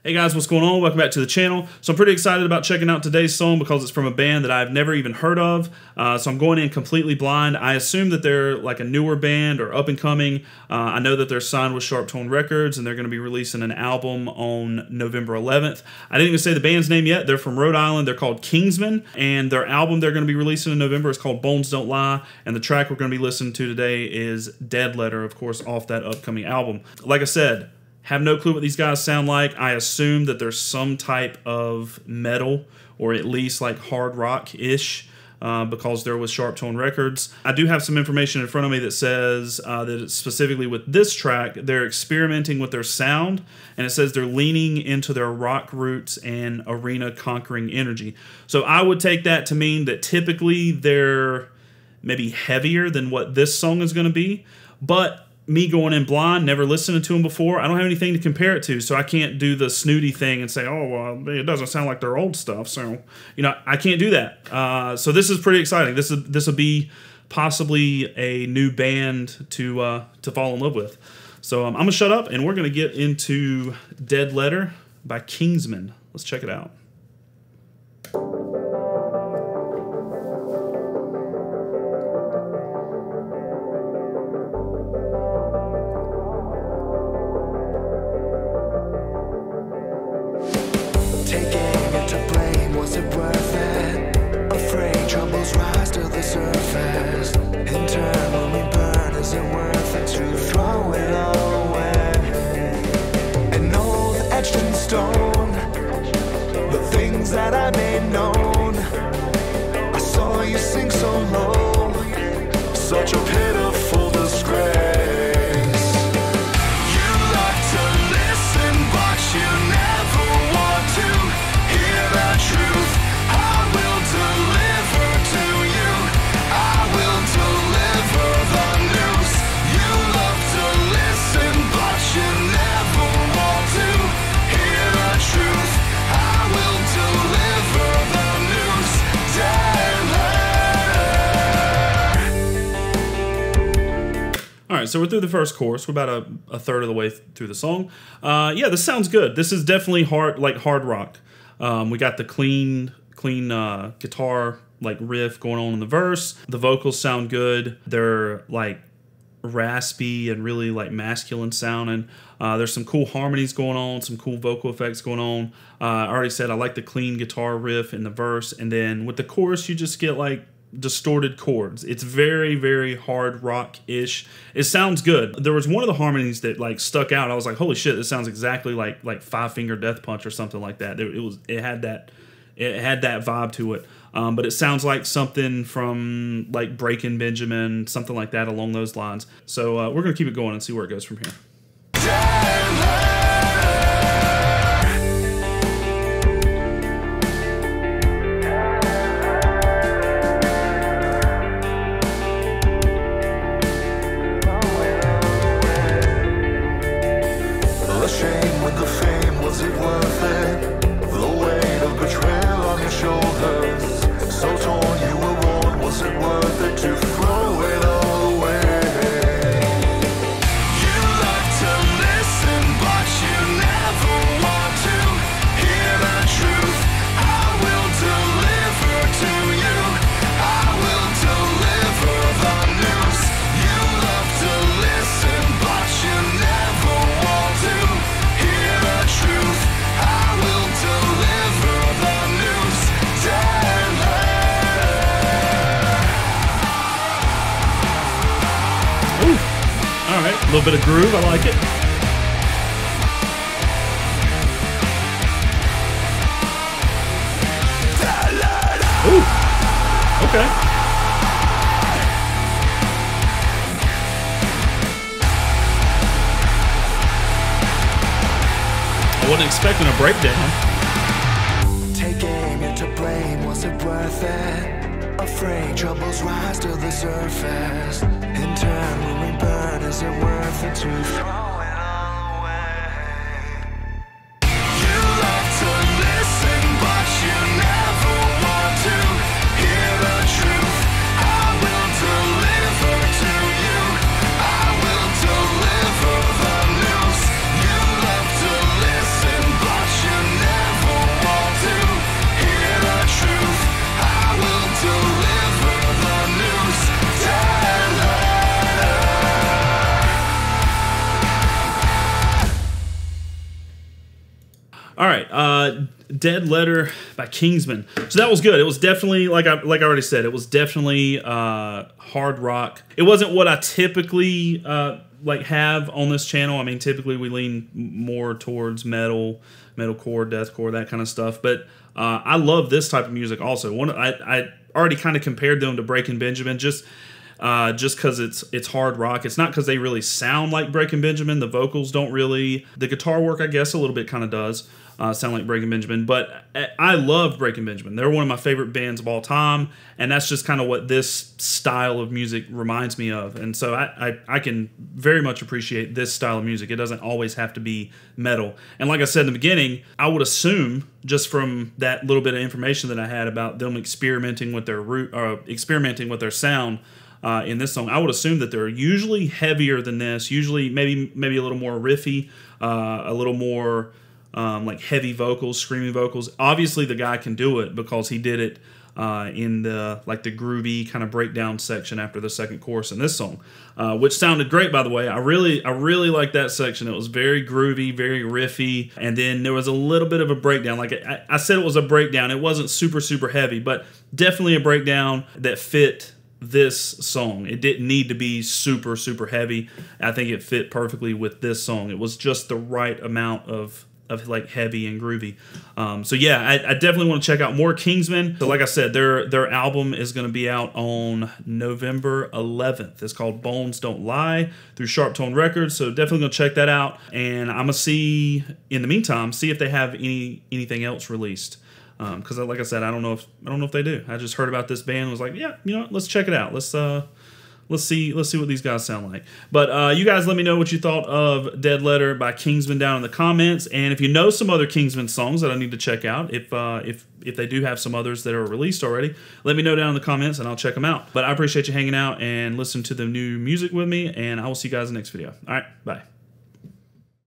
Hey guys, what's going on? Welcome back to the channel. So I'm pretty excited about checking out today's song because it's from a band that I've never even heard of. So I'm going in completely blind. I assume that they're like a newer band or up and coming. I know that they're signed with SharpTone Records and they're going to be releasing an album on November 11th. I didn't even say the band's name yet. They're from Rhode Island. They're called Kingsmen, and their album they're going to be releasing in November is called Bones Don't Lie. And the track we're going to be listening to today is Dead Letter, of course, off that upcoming album. Like I said, have no clue what these guys sound like. I assume that there's some type of metal or at least like hard rock-ish because they're with SharpTone Records. I do have some information in front of me that says that it's specifically with this track, they're experimenting with their sound, and it says they're leaning into their rock roots and arena conquering energy. So I would take that to mean that typically they're maybe heavier than what this song is going to be, but me going in blind, never listening to them before, I don't have anything to compare it to, so I can't do the snooty thing and say, oh, well, it doesn't sound like their old stuff, so, you know, I can't do that. So this is pretty exciting. This will be possibly a new band to fall in love with. So I'm going to shut up, and we're going to get into Dead Letter by Kingsmen. Let's check it out. That I made known, I saw you sink so low, such a pitiful disgrace. You like to listen, but you never want to hear the truth. I will deliver to you, I will deliver the news. You love to listen, but you never want to hear the truth. I will deliver the news. All right, so we're through the first chorus. We're about a third of the way through the song. Yeah, this sounds good. This is definitely hard rock. We got the clean guitar like riff going on in the verse. The vocals sound good. They're like raspy and really like masculine sounding. There's some cool harmonies going on, some cool vocal effects going on. I already said I like the clean guitar riff in the verse, and then with the chorus you just get like distorted chords. It's very, very hard rock-ish. It sounds good. There was one of the harmonies that like stuck out. I was like, holy shit, this sounds exactly like Five Finger Death Punch or something like that. It had that vibe to it. But it sounds like something from like Breaking Benjamin, something like that along those lines. So we're gonna keep it going and see where it goes from here. The shame with the fame, was it worth it? The weight of betrayal on your shoulders, so torn you were worn, was it worth it to throw it all away? You like to listen, but you never want to hear the truth. I will deliver to you, I will deliver the news. You love to listen, but you never want to hear the truth. I will deliver the news. Dead letter. Ooh. All right, a little bit of groove. I like it. Ooh. Okay. I wasn't expecting a breakdown. Take aim, you're to blame, was it worth it? Afraid troubles rise to the surface. In turn, when we burn, is it worth it to throw it all away? You love to listen, but you never want to hear the truth. I will deliver to you, I will deliver the news. You love to listen, but All right, Dead Letter by Kingsmen. So that was good. It was definitely, like I already said, it was definitely hard rock. It wasn't what I typically like have on this channel. I mean, typically we lean more towards metalcore, deathcore, that kind of stuff. But I love this type of music also. I already kind of compared them to Breaking Benjamin, just because it's hard rock. It's not because they really sound like Breaking Benjamin. The vocals don't really. The guitar work, I guess, a little bit kind of does sound like Breaking Benjamin. But I love Breaking Benjamin. They're one of my favorite bands of all time, and that's just kind of what this style of music reminds me of. And so I can very much appreciate this style of music. It doesn't always have to be metal. And like I said in the beginning, I would assume, just from that little bit of information that I had about them experimenting with their sound in this song, I would assume that they're usually heavier than this. Usually, maybe a little more riffy, a little more like heavy vocals, screaming vocals. Obviously, the guy can do it because he did it in the groovy kind of breakdown section after the second chorus in this song, which sounded great, by the way. I really liked that section. It was very groovy, very riffy, and then there was a little bit of a breakdown. Like I said, it was a breakdown. It wasn't super heavy, but definitely a breakdown that fit this song. It didn't need to be super heavy. I think it fit perfectly with this song. It was just the right amount of like heavy and groovy. So yeah, I definitely want to check out more Kingsmen. So like I said, their album is going to be out on November 11th. It's called Bones Don't Lie through SharpTone Records. So definitely gonna check that out. And I'm gonna see, in the meantime, see if they have anything else released. Because like I said, I don't know if they do. I just heard about this band and was like, yeah, you know what, let's check it out. Let's see what these guys sound like. But you guys let me know what you thought of Dead Letter by Kingsmen down in the comments. And if you know some other Kingsmen songs that I need to check out, if they do have some others that are released already, let me know down in the comments and I'll check them out. But I appreciate you hanging out and listening to the new music with me, and I will see you guys in the next video. All right, bye.